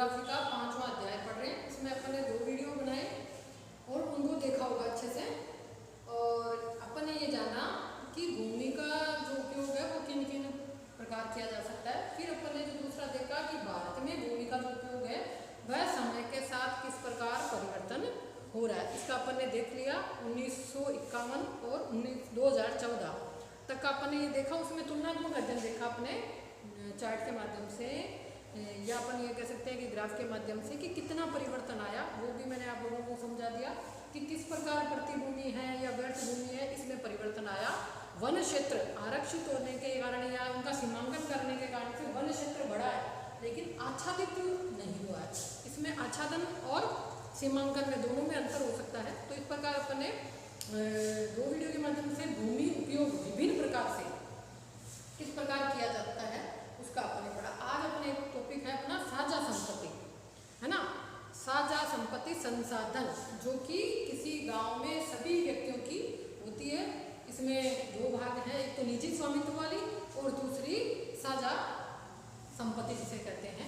Geography का 5वां अध्याय पढ़ रहे हैं। इसमें अपन ने 2 वीडियो बनाए और उनको देखा होगा अच्छे से। और अपन ने ये जाना कि भूमि का जो उपयोग है वो किन किन प्रकार किया जा सकता है। फिर अपन ने जो दूसरा देखा कि भारत में भूमि का जो उपयोग है वह समय के साथ किस प्रकार परिवर्तन हो रहा है। इसका अपन ने देख लिया 1951 और 2014 तक का अपन ने ये देखा। उसमें तुलनात्मक अध्ययन देखा अपने चार्ट के माध्यम से, या अपन ये कह सकते हैं कि ग्राफ के माध्यम से कि कितना परिवर्तन आया, वो भी मैंने आप लोगों को समझा दिया कि किस प्रकार प्रतिभूमि है या व्यर्थ भूमि है इसमें परिवर्तन आया। वन क्षेत्र आरक्षित होने के कारण या उनका सीमांकन करने के कारण से वन क्षेत्र बढ़ा है, लेकिन आच्छादित नहीं हुआ है। इसमें आच्छादन और सीमांकन में दोनों में अंतर हो सकता है। तो इस प्रकार अपन ने 2 वीडियो के माध्यम से भूमि उपयोग विभिन्न प्रकार से किस प्रकार किया जाता है उसका अपन ने पढ़ा। आज अपने एक टॉपिक है अपना साझा संपत्ति, है ना। साझा संपत्ति संसाधन जो कि किसी गांव में सभी व्यक्तियों की होती है। इसमें 2 भाग हैं, एक तो निजी स्वामित्व वाली और दूसरी साझा संपत्ति जिसे कहते हैं।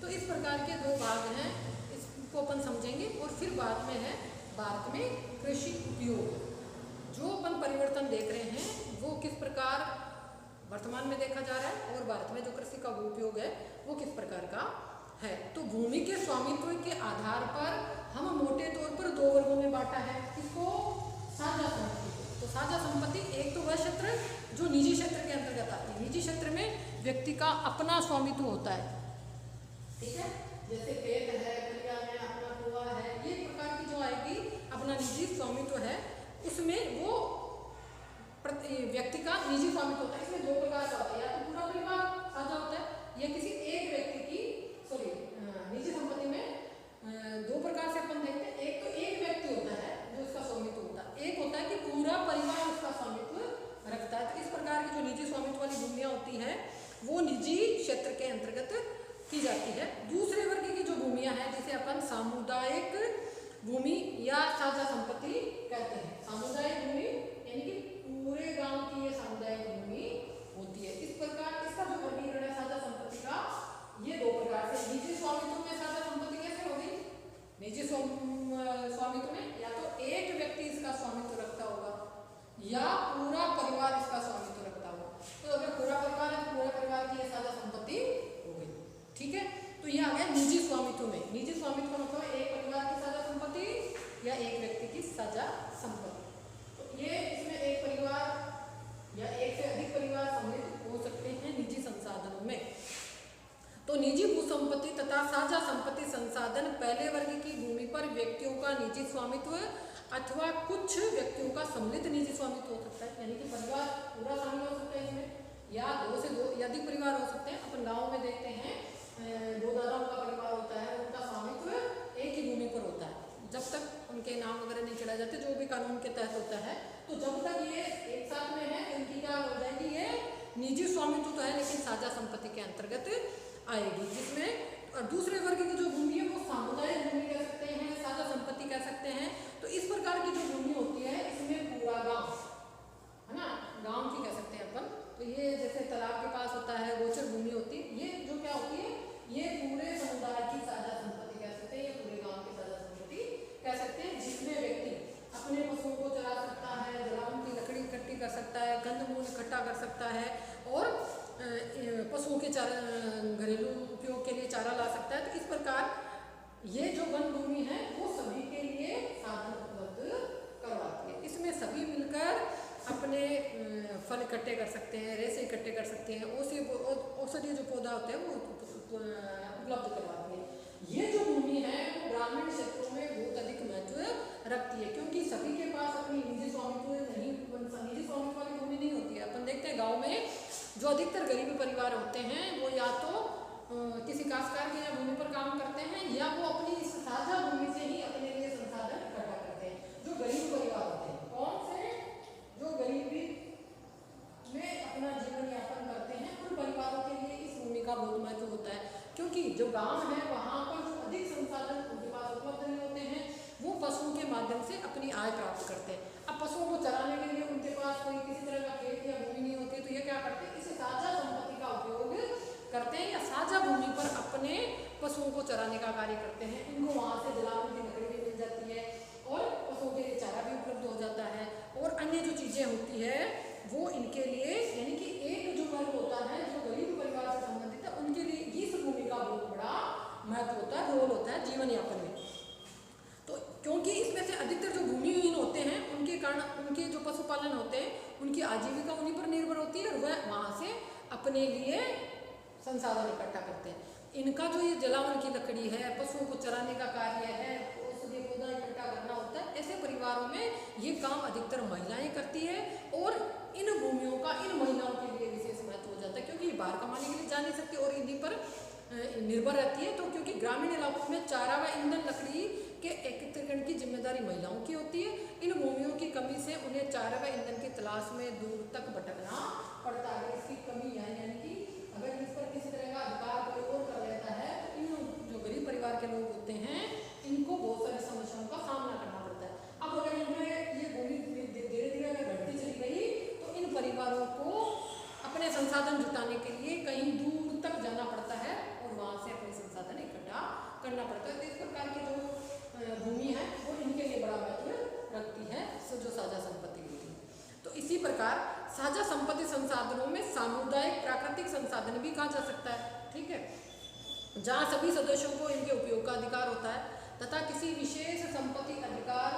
तो इस प्रकार के 2 भाग हैं, इसको अपन समझेंगे। और फिर बाद में है भारत में कृषि उपयोग, जो अपन परिवर्तन देख रहे हैं वो किस प्रकार वर्तमान में देखा जा रहा है और भारत में जो कृषि का उपयोग है वो किस प्रकार का है। तो भूमि के स्वामित्व के आधार पर हम मोटे तौर पर 2 वर्गों में बांटा है। किसको? साझा संपत्ति को। तो साझा संपत्ति एक तो वह क्षेत्र जो निजी क्षेत्र के अंतर्गत आती है। निजी क्षेत्र में व्यक्ति का अपना स्वामित्व होता है, ठीक है। जैसे खेत है, खलिहान है, अपना कुआं है, ये प्रकार की जो आएगी अपना निजी स्वामित्व है, उसमें वो व्यक्ति का निजी स्वामित्व होता है। इसमें 2 प्रकार का होता है, या तो पूरा परिवार साझा होता है या किसी एक व्यक्ति की निजी संपत्ति में 2 प्रकार से अपन देखते हैं। एक तो एक व्यक्ति होता है जो उसका स्वामित्व होता है, एक होता है कि पूरा परिवार उसका स्वामित्व रखता है। तो इस प्रकार की जो निजी स्वामित्व वाली भूमियां होती हैं वो निजी क्षेत्र के अंतर्गत की जाती है। दूसरे वर्ग की जो भूमियां हैं जिसे अपन सामुदायिक भूमि या साझा संपत्ति कहते हैं। सामुदायिक भूमि यानी कि पूरे गांव की ये सामुदायिक भूमि होती है। इस प्रकार इसका जो वर्गीकरण है साझा संपत्ति का, ये 2 प्रकार से। निजी स्वामित्व में साझा संपत्ति कैसे होगी? निजी स्वामित्व में या तो एक व्यक्ति इसका स्वामित्व रखता होगा या पूरा परिवार इसका स्वामित्व रखता होगा। तो अगर पूरा परिवार है तो पूरा परिवार की ये साझा संपत्ति हो गई, ठीक है। तो ये आ गया निजी स्वामित्व में। निजी स्वामित्व का मतलब एक परिवार की साझा संपत्ति या एक व्यक्ति की साझा संपत्ति। तो ये इसमें एक परिवार या एक से अधिक परिवार सम्मिलित हो सकते हैं निजी संसाधनों में। तो निजी भू संपत्ति तथा साझा संपत्ति संसाधन पहले वर्ग की भूमि पर व्यक्तियों का निजी स्वामित्व अथवा कुछ व्यक्तियों का सम्मिलित निजी स्वामित्व हो सकता है। यानी कि परिवार पूरा शामिल हो सकता है इसमें, या 2 से 2 या अधिक परिवार हो सकते हैं। अपन गाँव में देखते हैं 2 दादाओं का परिवार होता है, उनका स्वामित्व एक ही भूमि पर होता है जब तक उनके नाम वगैरह नहीं चढ़ाए जाते, जो भी कानून के तहत होता है। तो जब तक ये एक साथ में है इनकी क्या हो जाएगी, ये निजी स्वामित्व तो है लेकिन साझा संपत्ति के अंतर्गत आएगी। जिसमें और दूसरे वर्ग की जो भूमि है वो सामुदायिक भूमि कह सकते हैं, साझा संपत्ति कह सकते हैं। तो इस प्रकार की जो भूमि होती है इसमें पूरा गाँव, है ना, गाँव की कह सकते हैं अपन। तो ये जैसे तालाब के पास होता है गोचर भूमि होती है, ये जो क्या होती है ये पूरे समुदाय की साझा संपत्ति कह सकते हैं, ये पूरे गांव की साझा संपत्ति कह सकते हैं। जिसमें व्यक्ति अपने पशुओं को चरा सकता है, जलावन की लकड़ी इकट्ठी कर सकता है, कंदमूल इकट्ठा कर सकता है और पशुओं के घरेलू उपयोग के लिए चारा ला सकता है। तो इस प्रकार ये जो वन भूमि है वो सभी के लिए साधन उपलब्ध करवाती है। इसमें सभी मिलकर अपने फल इकट्ठे कर सकते हैं, रेसे इकट्ठे कर सकते हैं, औषधीय जो पौधा होते हैं वो उपलब्ध करवाती है। ये जो भूमि है वो ग्रामीण क्षेत्रों में बहुत अधिक महत्व रखती है, क्योंकि सभी के पास अपनी निजी स्वामित्व नहीं, निजी स्वामित्व वाली भूमि नहीं होती है। अपन देखते हैं गाँव में जो अधिकतर गरीब परिवार होते हैं वो या तो किसी काश्तकार की भूमि पर काम करते हैं या वो अपनी इस साझा भूमि से ही अपने लिए संसाधन इकट्ठा करते हैं। जो गरीब परिवार होते हैं, कौन से? जो गरीबी में अपना जीवन यापन करते हैं, उन परिवारों के लिए इस भूमि का बहुत महत्व होता है। क्योंकि जो गांव है वहाँ पर जो अधिक संसाधन उनके पास उपलब्ध नहीं होते हैं, वो पशुओं के माध्यम से अपनी आय प्राप्त करते हैं। अब पशुओं को चराने के लिए उनके पास कोई किसी तरह का खेत या भूमि नहीं होती, तो ये क्या करते हैं, इस साझा संपत्ति का उपयोग करते हैं या साझा भूमि पर अपने पशुओं को चराने का कार्य करते हैं, इनको वहाँ से जलावन की लकड़ी भी मिल जाती है और पशुओं के लिए चारा भी उपलब्ध हो जाता है। और अन्य जो चीज़ें होती है वो इनके लिए, यानी कि एक जो वर्ग होता है जो गरीब परिवार से संबंधित है, उनके लिए इस भूमि का बहुत बड़ा महत्व होता है, रोल होता है जीवन यापन में। तो क्योंकि इसमें से अधिकतर जो भूमिहीन होते हैं उनके कारण उनके जो पशुपालन होते हैं उनकी आजीविका उन्हीं पर निर्भर होती है और वह वहाँ से अपने लिए संसाधन इकट्ठा करते हैं। इनका जो ये जलावन की लकड़ी है, पशुओं को चराने का कार्य है, औषधीय पौधा इकट्ठा करना होता है, ऐसे परिवारों में ये काम अधिकतर महिलाएं करती है और इन भूमियों का इन महिलाओं के लिए विशेष महत्व हो जाता है क्योंकि ये बाहर कमाने के लिए जा नहीं सकती और इन्हीं पर निर्भर रहती है। तो क्योंकि ग्रामीण इलाकों में चारा व ईंधन लकड़ी के एकत्रीकरण की जिम्मेदारी महिलाओं की होती है। इन भूमियों की कमी से उन्हें चारा व ईंधन की तलाश में दूर तक भटकना पड़ता है। इसकी कमी है, यानी कि अगर इस पर किसी तरह का अधिकार कोई और कर लेता है तो इन जो गरीब परिवार के लोग होते हैं इनको बहुत सारी समस्याओं का सामना करना पड़ता है। अब अगर इनमें ये भूमि धीरे धीरे अगर बढ़ती चली गई तो इन परिवारों को अपने संसाधन जुटाने के लिए कहीं दूर तक जाना पड़ता है और वहाँ से अपने संसाधन इकट्ठा करना पड़ता है। तो इस प्रकार की जो भूमि है वो इनके लिए बड़ा महत्व रखती है, जो साझा संपत्ति होती है। तो इसी प्रकार साझा संपत्ति संसाधनों में सामुदायिक प्राकृतिक संसाधन भी कहा जा सकता है, ठीक है, जहाँ सभी सदस्यों को इनके उपयोग का अधिकार होता है तथा किसी विशेष संपत्ति अधिकार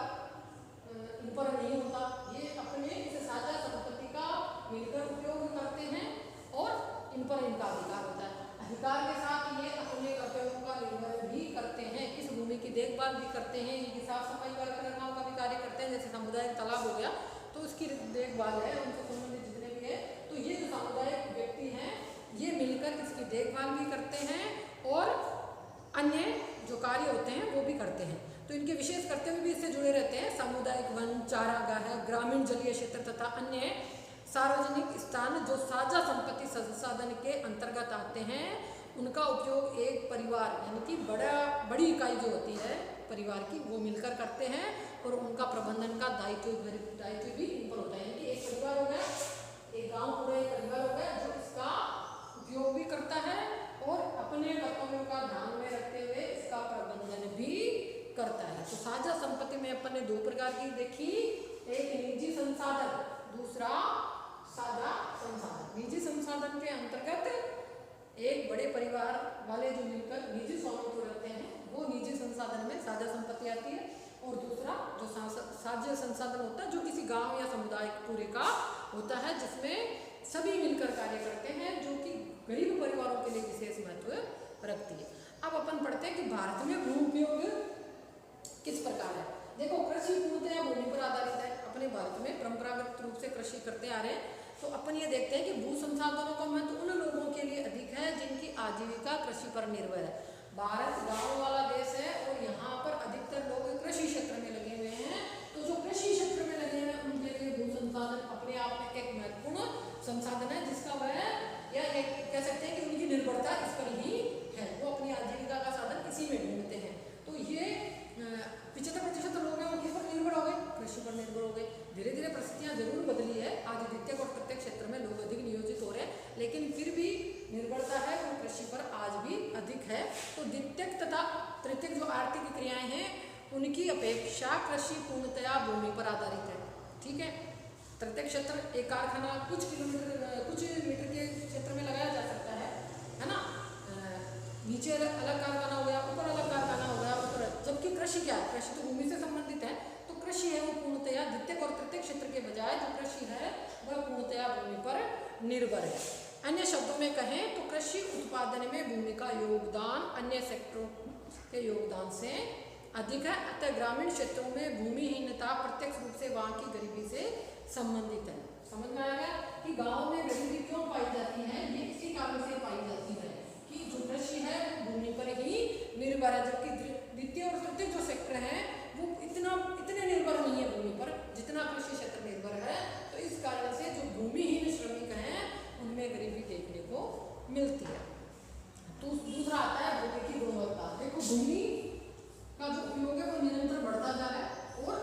इन पर नहीं होता। ये अपने इस साझा संपत्ति का मिलकर उपयोग करते हैं और इन पर इनका अधिकार होता है। अधिकार के साथ ये अपने कर्तव्यों का निर्वहन भी करते हैं, इस भूमि की देखभाल भी करते हैं, इनकी साफ सफाई रखरखाव का भी कार्य करते हैं। जैसे सामुदायिक तालाब हो गया तो उसकी देखभाल है, उनसे संबंधित जितने भी है, तो ये जो सामुदायिक व्यक्ति हैं ये मिलकर इसकी देखभाल भी करते हैं और अन्य जो कार्य होते हैं वो भी करते हैं। तो इनके विशेष कर्तव्य भी इससे जुड़े रहते हैं। सामुदायिक वन, चारागाह, ग्रामीण जलीय क्षेत्र तथा अन्य सार्वजनिक स्थान जो साझा संपत्ति संसाधन के अंतर्गत आते हैं उनका उपयोग एक परिवार, यानी कि बड़ी इकाई जो होती है परिवार की, वो मिलकर करते हैं और उनका प्रबंधन का दायित्व भी इन पर होता है। यानी कि एक परिवार हो गया, एक गांव पूरा एक परिवार हो गया जो इसका उपयोग भी करता है और अपने कर्तव्यों का ध्यान में रखते हुए इसका प्रबंधन भी करता है। तो साझा संपत्ति में अपन ने दो प्रकार की देखी, एक निजी संसाधन, दूसरा साझा संसाधन। निजी संसाधन के अंतर्गत एक बड़े परिवार वाले जो मिलकर निजी स्वामित्व रहते हैं वो निजी संसाधन में साझा संपत्ति आती है और दूसरा जो साझा संसाधन होता है जो किसी गांव या समुदाय पूरे का होता है जिसमें सभी मिलकर कार्य करते हैं, जो कि गरीब परिवारों के लिए विशेष महत्व रखती है। अब अपन पढ़ते हैं कि भारत में भू उपयोग किस प्रकार है। देखो, कृषि पूर्णतया भूमि पर आधारित है। अपने भारत में परंपरागत रूप से कृषि करते आ रहे हैं। तो अपन ये देखते हैं कि भू संसाधनों का महत्व उन लोगों के लिए अधिक है जिनकी आजीविका कृषि पर निर्भर है। भारत गांव वाला देश है और यहाँ पर अधिकतर लोग कृषि क्षेत्र में लगे हुए हैं। तो जो कृषि क्षेत्र में लगे हुए हैं उनके लिए भू संसाधन अपने आप में एक महत्वपूर्ण संसाधन है, जिसका वह या एक कह सकते हैं कि उनकी निर्भरता इस पर ही है। वो अपनी आजीविका का साधन इसी में ढूंढते हैं। तो ये 75% लोग हैं वो किस पर निर्भर हो गए, कृषि पर निर्भर हो गए। धीरे धीरे परिस्थितियाँ जरूर बदली है, आज द्वितीयक और तृतीयक क्षेत्र में लोग अधिक नियोजित हो रहे हैं, लेकिन फिर भी निर्भरता है वो कृषि पर आज भी अधिक है। तो द्वितीयक तथा तृतीयक जो आर्थिक क्रियाएं हैं उनकी अपेक्षा कृषि पूर्णतया भूमि पर आधारित है, ठीक है। तृतीयक क्षेत्र एक कारखाना कुछ मीटर के क्षेत्र में लगाया जा सकता है ना, नीचे अलग कारखाना हो गया, ऊपर अलग कारखाना हो गया, ऊपर। जबकि कृषि क्या है, कृषि तो भूमि से संबंधित है। तो कृषि है वो पूर्णतया द्वितीयक और तृतीयक क्षेत्र के बजाय जो कृषि है वह पूर्णतया भूमि पर निर्भर है। अन्य शब्दों में कहें तो कृषि उत्पादन में भूमि का योगदान अन्य सेक्टरों के योगदान से अधिक है। अतः ग्रामीण क्षेत्रों में भूमिहीनता प्रत्यक्ष रूप से वहाँ की गरीबी से संबंधित है। समझ में आ गया कि गाँव में गरीबी क्यों पाई जाती है, ये इसी कारण से पाई जाती है कि जो कृषि है वो भूमि पर ही निर्भर है, जबकि द्वितीय और तृतीय जो सेक्टर है वो इतने निर्भर नहीं है भूमि पर जितना कृषि क्षेत्र निर्भर है। तो इस कारण से जो भूमिहीन श्रमिक हैं उनमें गरीबी देखने को मिलती है। तो दूसरा आता है भूमि की गुणवत्ता। देखो, भूमि का जो उपयोग है वो निरंतर बढ़ता जा रहा है और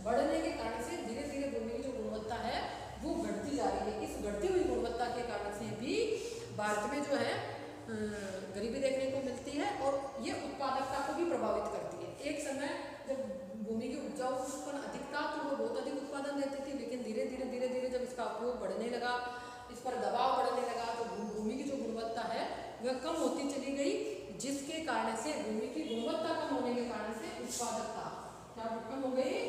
बढ़ने के कारण से धीरे धीरे भूमि की जो गुणवत्ता है वो घटती जा रही है। इस घटती हुई गुणवत्ता के कारण से भी भारत में जो है गरीबी देखने को मिलती है और ये उत्पादकता को भी प्रभावित करती है। एक समय जब भूमि की उपजाऊपन अधिक था तो वो बहुत अधिक उत्पादन देती थी, लेकिन धीरे धीरे जब इसका उपयोग बढ़ने लगा, इस पर दबाव बढ़ने लगा, तो भूमि की जो गुणवत्ता है वह कम होती चली गई, जिसके कारण से भूमि की गुणवत्ता कम होने के कारण से उत्पादकता क्या कम हो गई,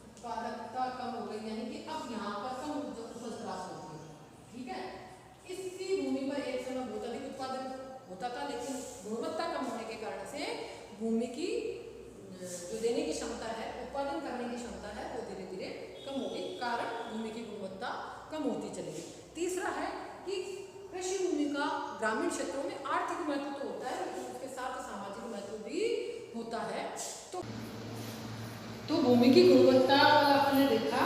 उत्पादकता कम हो गई, यानी कि अब यहाँ पर कम उपज प्राप्त होती है। ठीक है, इसी भूमि पर एक समय बहुत अधिक उत्पादन होता था, लेकिन गुणवत्ता कम होने के कारण से भूमि की जो देने की क्षमता है, उत्पादन करने की क्षमता है, वो धीरे धीरे कम हो गई, कारण भूमि की गुणवत्ता कम होती चली गई। तीसरा है कि कृषि भूमि का ग्रामीण क्षेत्रों में आर्थिक महत्व तो होता है, लेकिन उसके साथ सामाजिक महत्व भी होता है। तो भूमि की गुणवत्ता अपन ने देखा।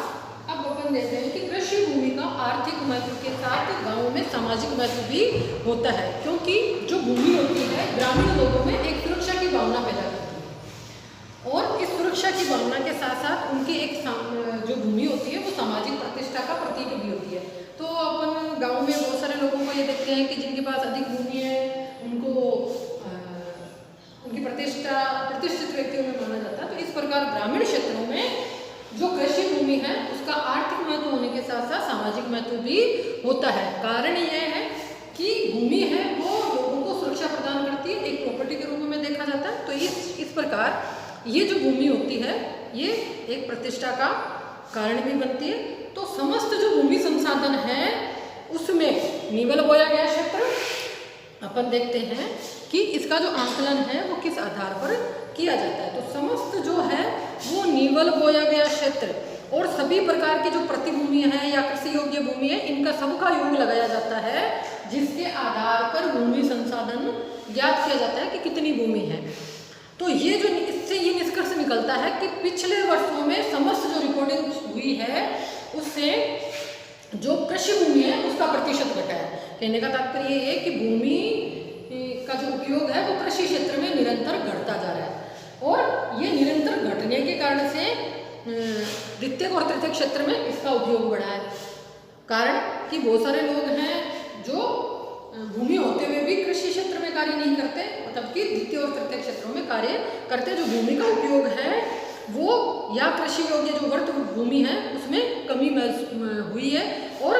अब अपन देखते हैं कि कृषि भूमि का आर्थिक महत्व के साथ गांवों में सामाजिक महत्व भी होता है, क्योंकि जो भूमि होती है ग्रामीण लोगों में एक सुरक्षा की भावना पैदा करती है, और इस सुरक्षा की भावना के साथ साथ उनकी एक जो भूमि होती है वो सामाजिक प्रतिष्ठा का प्रतीक भी होती है। तो अपन गाँव में बहुत सारे लोगों को ये देखते हैं कि जिनके पास अधिक भूमि है उनको उनकी प्रतिष्ठा प्रतिष्ठित व्यक्तियों में माना जाता है। तो इस प्रकार ग्रामीण क्षेत्रों में जो कृषि भूमि है उसका आर्थिक महत्व होने के साथ साथ सामाजिक महत्व भी होता है। कारण यह है कि भूमि है वो लोगों को सुरक्षा प्रदान करती है, एक प्रॉपर्टी के रूप में देखा जाता है। तो इस प्रकार ये जो भूमि होती है ये एक प्रतिष्ठा का कारण भी बनती है। तो समस्त जो भूमि संसाधन है उसमें निवल बोया गया क्षेत्र, अपन देखते हैं कि इसका जो आंकलन है वो किस आधार पर किया जाता है। तो समस्त जो है वो निवल बोया गया क्षेत्र और सभी प्रकार की जो प्रतिभूमि है या कृषि योग्य भूमि है, इनका सबका योग लगाया जाता है, जिसके आधार पर भूमि संसाधन ज्ञात किया जाता है कि कितनी भूमि है। तो ये जो इससे ये निष्कर्ष निकलता है कि पिछले वर्षों में समस्त जो रिकॉर्डिंग हुई है उससे जो कृषि भूमि है उसका प्रतिशत घटा है। कहने का तात्पर्य ये है कि भूमि का जो उपयोग है वो कृषि क्षेत्र में निरंतर घटता जा रहा है, और ये निरंतर घटने के कारण से द्वितीयक और तृतीयक क्षेत्र में इसका उपयोग बढ़ा है। कारण कि बहुत सारे लोग हैं जो भूमि होते हुए भी कृषि क्षेत्र में कार्य नहीं करते, मतलब कि द्वितीय और तृतीय क्षेत्रों में कार्य करते। जो भूमि का उपयोग है वो या कृषि योग्य जो वर्त भूमि है उसमें कमी हुई है और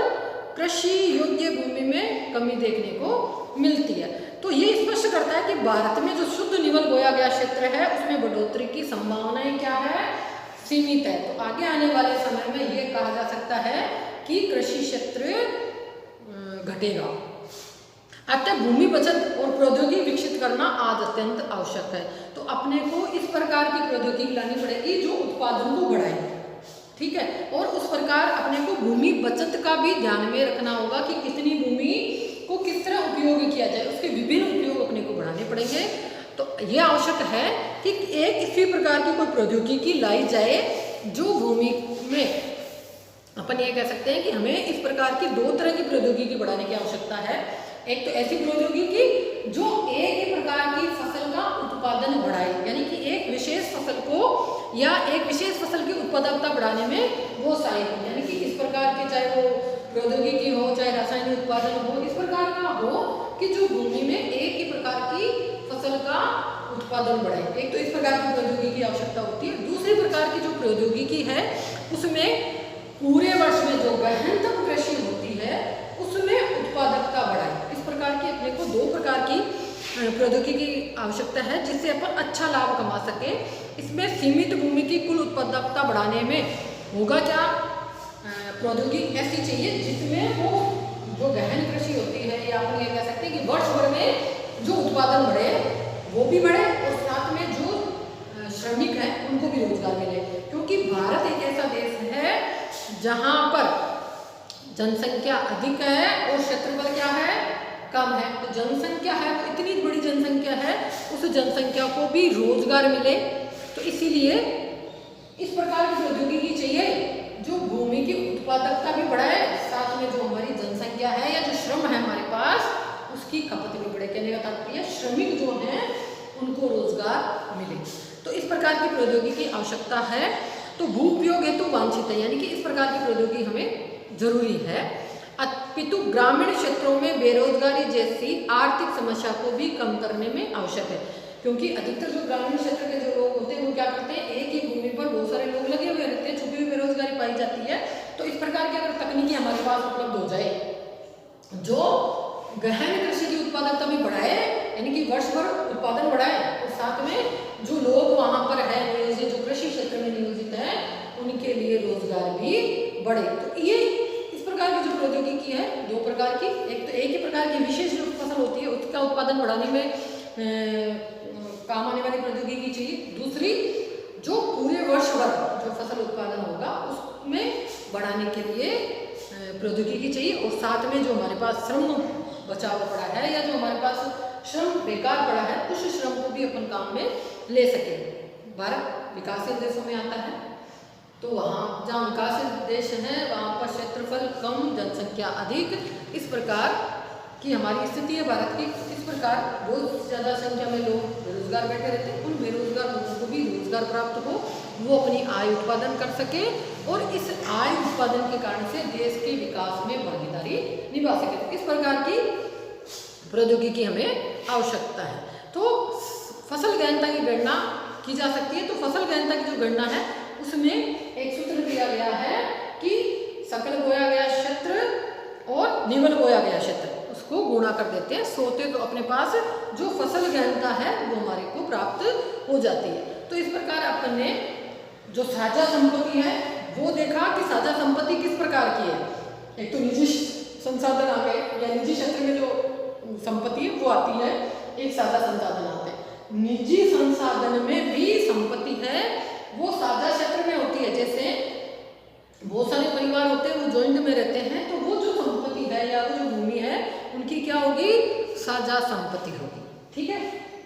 कृषि योग्य भूमि में कमी देखने को मिलती है। तो ये स्पष्ट करता है कि भारत में जो शुद्ध निवल बोया गया क्षेत्र है उसमें बढ़ोतरी की संभावनाएं क्या है, सीमित है। तो आगे आने वाले समय में ये कहा जा सकता है कि कृषि क्षेत्र घटेगा। अतः भूमि बचत और प्रौद्योगिकी विकसित करना आज अत्यंत आवश्यक है। तो अपने को इस प्रकार की प्रौद्योगिकी लानी पड़ेगी जो उत्पादन को बढ़ाए, ठीक है। और उस प्रकार अपने को भूमि बचत का भी ध्यान में रखना होगा कि कितनी भूमि को किस तरह उपयोग किया जाए, उसके विभिन्न उपयोग अपने को बढ़ाने पड़ेंगे। तो यह आवश्यक है कि एक इसी प्रकार की कोई प्रौद्योगिकी लाई जाए जो भूमि में, अपन ये कह सकते हैं कि हमें इस प्रकार की दो तरह की प्रौद्योगिकी बढ़ाने की आवश्यकता है। एक तो ऐसी प्रौद्योगिकी जो एक ही प्रकार की फसल का उत्पादन बढ़ाए, यानी कि एक विशेष फसल को या एक विशेष फसल की उत्पादकता बढ़ाने में वो सहायक हो, यानी कि इस प्रकार के चाहे वो प्रौद्योगिकी हो चाहे रासायनिक उत्पादन हो, इस प्रकार का हो कि जो भूमि में एक ही प्रकार की फसल का उत्पादन बढ़ाए। एक तो इस प्रकार की प्रौद्योगिकी की आवश्यकता होती है। दूसरी प्रकार की जो प्रौद्योगिकी है उसमें पूरे वर्ष में जो गहनतम कृषि होती है उसमें उत्पादकता बढ़ाए। इस प्रकार की अपने को दो प्रकार की प्रौद्योगिकी की आवश्यकता है जिससे अपन अच्छा लाभ कमा सके। इसमें सीमित भूमि की कुल उत्पादकता बढ़ाने में होगा क्या, प्रौद्योगिकी ऐसी चाहिए जिसमें वो जो गहन कृषि होती है या अपन ये कह सकते हैं कि वर्ष भर में जो उत्पादन बढ़े वो भी बढ़े और साथ में जो श्रमिक हैं उनको भी रोजगार मिले। क्योंकि भारत एक ऐसा देश है जहाँ पर जनसंख्या अधिक है और क्षेत्रफल क्या है, कम है। तो जनसंख्या है वो इतनी बड़ी जनसंख्या है, उस जनसंख्या को भी रोजगार मिले। तो इसीलिए इस प्रकार की प्रौद्योगिकी चाहिए जो भूमि की उत्पादकता भी बढ़ाए, साथ में जो हमारी जनसंख्या है या जो श्रम है हमारे पास उसकी खपत भी बढ़े। कहने का तात्पर्य श्रमिक जो हैं उनको रोजगार मिले। तो इस प्रकार की प्रौद्योगिकी की आवश्यकता है। तो भू उपयोग हेतु वांछित है, यानी कि इस प्रकार की प्रौद्योगिकी हमें जरूरी है। अपितु ग्रामीण क्षेत्रों में बेरोजगारी जैसी आर्थिक समस्या को भी कम करने में आवश्यक है। क्योंकि अधिकतर जो ग्रामीण क्षेत्र के जो लोग होते हैं वो क्या करते हैं, एक ही भूमि पर बहुत सारे लोग लगे हुए रहते हैं, छुपी हुई बेरोजगारी पाई जाती है। तो इस प्रकार की अगर तकनीकी हमारे पास उपलब्ध हो जाए जो गहन कृषि की उत्पादकता भी बढ़ाए, यानी कि वर्ष भर उत्पादन बढ़ाए, और साथ में जो लोग वहां पर है नियोजित, जो कृषि क्षेत्र में नियोजित है, उनके लिए रोजगार भी बढ़े। तो ये इस प्रकार की जो प्रौद्योगिकी है दो प्रकार की, एक ही प्रकार की विशेष जो फसल होती है उसका उत्पादन बढ़ाने में काम आने वाली प्रौद्योगिकी चाहिए। दूसरी जो पूरे वर्ष भर जो फसल उत्पादन होगा उसमें बढ़ाने के लिए प्रौद्योगिकी चाहिए, और साथ में जो हमारे पास श्रम बचाव पड़ा है या जो हमारे पास श्रम बेकार पड़ा है उस श्रम को भी अपन काम में ले सके। भारत विकासशील देशों में आता है, तो वहाँ जहाँ विकासशील देश है वहाँ पर क्षेत्रफल कम, जनसंख्या अधिक, इस प्रकार की हमारी स्थिति है भारत की। इस प्रकार बहुत ज़्यादा संख्या में लोग बेरोजगार बैठे रहते हैं, उन बेरोजगार लोगों को भी रोजगार प्राप्त हो, वो अपनी आय उत्पादन कर सके, और इस आय उत्पादन के कारण से देश के विकास में भागीदारी निभा सके। तो इस प्रकार की प्रौद्योगिकी हमें आवश्यकता है। तो फसल गहनता की गणना की जा सकती है। तो फसल गहनता की जो गणना है उसमें एक सूत्र दिया गया है कि सकल बोया गया क्षेत्र और निवल बोया गया क्षेत्र, उसको गुणा कर देते हैं 100 से, तो अपने पास जो फसल गहनता है वो हमारे को प्राप्त हो जाती है। तो इस प्रकार अपन ने जो साझा संपत्ति है वो देखा कि साझा संपत्ति किस प्रकार की है। एक तो निजी संसाधन आ गए या निजी क्षेत्र में जो संपत्ति है वो आती है, एक साझा संसाधन आते हैं। निजी संसाधन में भी संपत्ति है वो साझा क्षेत्र में होती है। जैसे बहुत सारे परिवार होते हैं वो जॉइंट में रहते हैं, तो वो जो संपत्ति है या वो जो भूमि है उनकी क्या होगी, साझा संपत्ति होगी। ठीक है,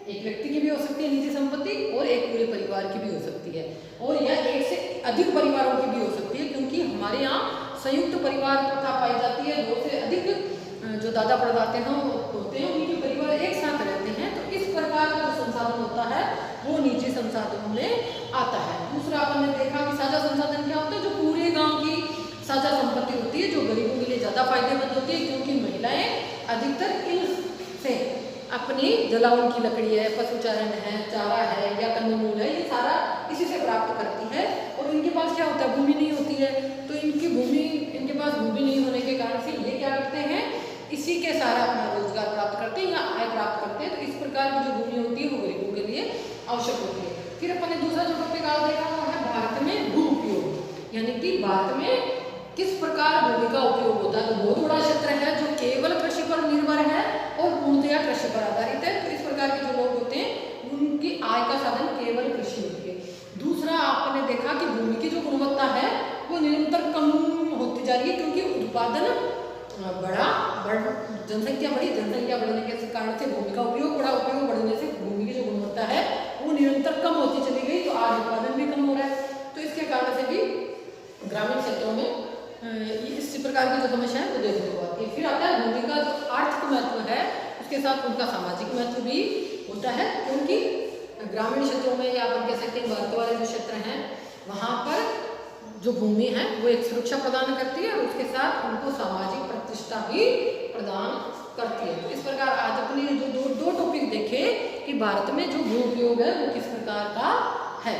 एक व्यक्ति की भी हो सकती है निजी संपत्ति और एक पूरे परिवार की भी हो सकती है, और यह एक से अधिक परिवारों की भी हो सकती है, क्योंकि हमारे यहाँ संयुक्त परिवार प्रथा पाई जाती है। 2 से अधिक जो दादा परदाते हैं होते हैं उनके परिवार एक साथ रहते हैं। तो इस प्रकार का जो संसाधन होता है वो निजी संसाधनों में आता है। दूसरा अपन ने देखा कि साझा संसाधन क्या होता है, जो पूरे गांव की साझा संपत्ति होती है, जो गरीबों के लिए ज़्यादा फायदेमंद होती है, क्योंकि महिलाएं अधिकतर इनसे अपनी जलावन की लकड़ी है, पशुचारण है, चारा है या कंदमूल है, ये सारा इसी से प्राप्त करती है। और इनके पास क्या होता है, भूमि नहीं होती है, तो इनके पास भूमि नहीं होने के कारण से ये क्या करते हैं, इसी के सारा अपना रोजगार प्राप्त करते हैं या आय प्राप्त करते हैं। तो इस प्रकार की जो भूमि होती है वो गरीबों के लिए आवश्यक होती है। फिर अपन ने दूसरा जो टॉपिक आज देखा वो है भारत में भू उपयोग, यानी कि भारत में किस प्रकार भूमि का उपयोग होता है। तो बहुत बड़ा क्षेत्र है जो केवल कृषि पर निर्भर है और पूर्णतया कृषि पर आधारित है। तो इस प्रकार के जो लोग होते हैं उनकी आय का साधन केवल कृषि होती है। दूसरा आपने देखा कि भूमि की जो गुणवत्ता है वो निरंतर कम होती जा रही है, क्योंकि उत्पादन जनसंख्या बढ़ने के कारण से भूमि का उपयोग बढ़ने से भूमि की जो गुणवत्ता है वो निरंतर कम होती चली गई, तो आज उत्पादन भी कम हो रहा है। तो इसके कारण से भी ग्रामीण क्षेत्रों में इस प्रकार की जो समस्या है वो देखने को आती है। फिर आता है भूमि का जो आर्थिक महत्व है उसके साथ उनका सामाजिक महत्व भी होता है, क्योंकि ग्रामीण क्षेत्रों में या आप कह सकते हैं भारत वाले जो क्षेत्र हैं वहाँ पर जो भूमि है वो एक सुरक्षा प्रदान करती है और उसके साथ उनको सामाजिक प्रतिष्ठा भी प्रदान करती है। तो इस प्रकार आज अपने जो दो टॉपिक देखे कि भारत में जो भू उपयोग है वो किस प्रकार का है।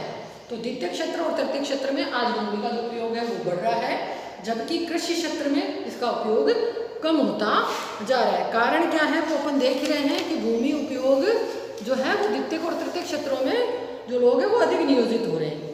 तो द्वितीय क्षेत्र और तृतीय क्षेत्र में आज भूमि का जो उपयोग है वो बढ़ रहा है, जबकि कृषि क्षेत्र में इसका उपयोग कम होता जा रहा है। कारण क्या है वो अपन देख रहे हैं कि भूमि उपयोग जो है वो द्वितीय और तृतीय क्षेत्रों में जो लोग हैं वो अधिक नियोजित हो रहे हैं,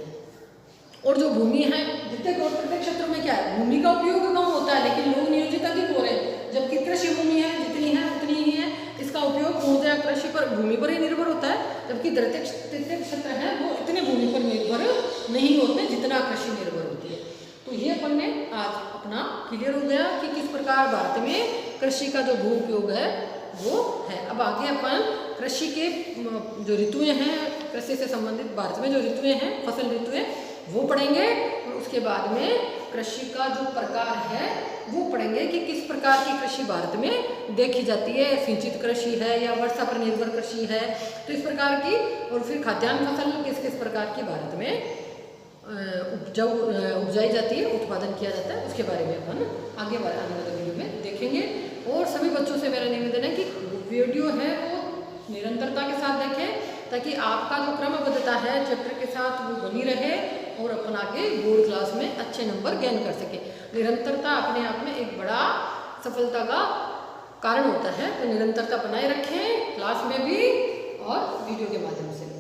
और जो भूमि है द्वितीय और तृतीय क्षेत्रों में क्या है, भूमि का उपयोग कम होता है लेकिन लोग नियोजित अधिक हो रहे हैं। जबकि कृषि भूमि है जितनी है उतनी ही है, इसका उपयोग पूर्णतया कृषि पर भूमि पर ही निर्भर होता है, जबकि तृतीय क्षेत्र है वो इतने भूमि पर निर्भर नहीं होते जितना कृषि निर्भर होती है। तो ये अपन ने आज अपना क्लियर हो गया कि किस प्रकार भारत में कृषि का जो भू उपयोग है वो है। अब आगे अपन कृषि के जो ऋतुएं हैं, कृषि से संबंधित भारत में जो ऋतुएं हैं, फसल ऋतुएं वो पढ़ेंगे, और उसके बाद में कृषि का जो प्रकार है वो पढ़ेंगे कि किस प्रकार की कृषि भारत में देखी जाती है, सिंचित कृषि है या वर्षा पर निर्भर कृषि है, तो इस प्रकार की। और फिर खाद्यान्न फसल किस किस प्रकार की भारत में उपजाई जाती है, उत्पादन किया जाता है, उसके बारे में अपन आगे आने वाले वीडियो में देखेंगे। देखेंगे। और सभी बच्चों से मेरा निवेदन है कि वीडियो है वो निरंतरता के साथ देखें, ताकि आपका जो क्रमबद्धता है चैप्टर के साथ वो बनी रहे और अपन आगे बोर्ड क्लास में अच्छे नंबर गेन कर सके। निरंतरता अपने आप में एक बड़ा सफलता का कारण होता है, तो निरंतरता बनाए रखें क्लास में भी और वीडियो के माध्यम से।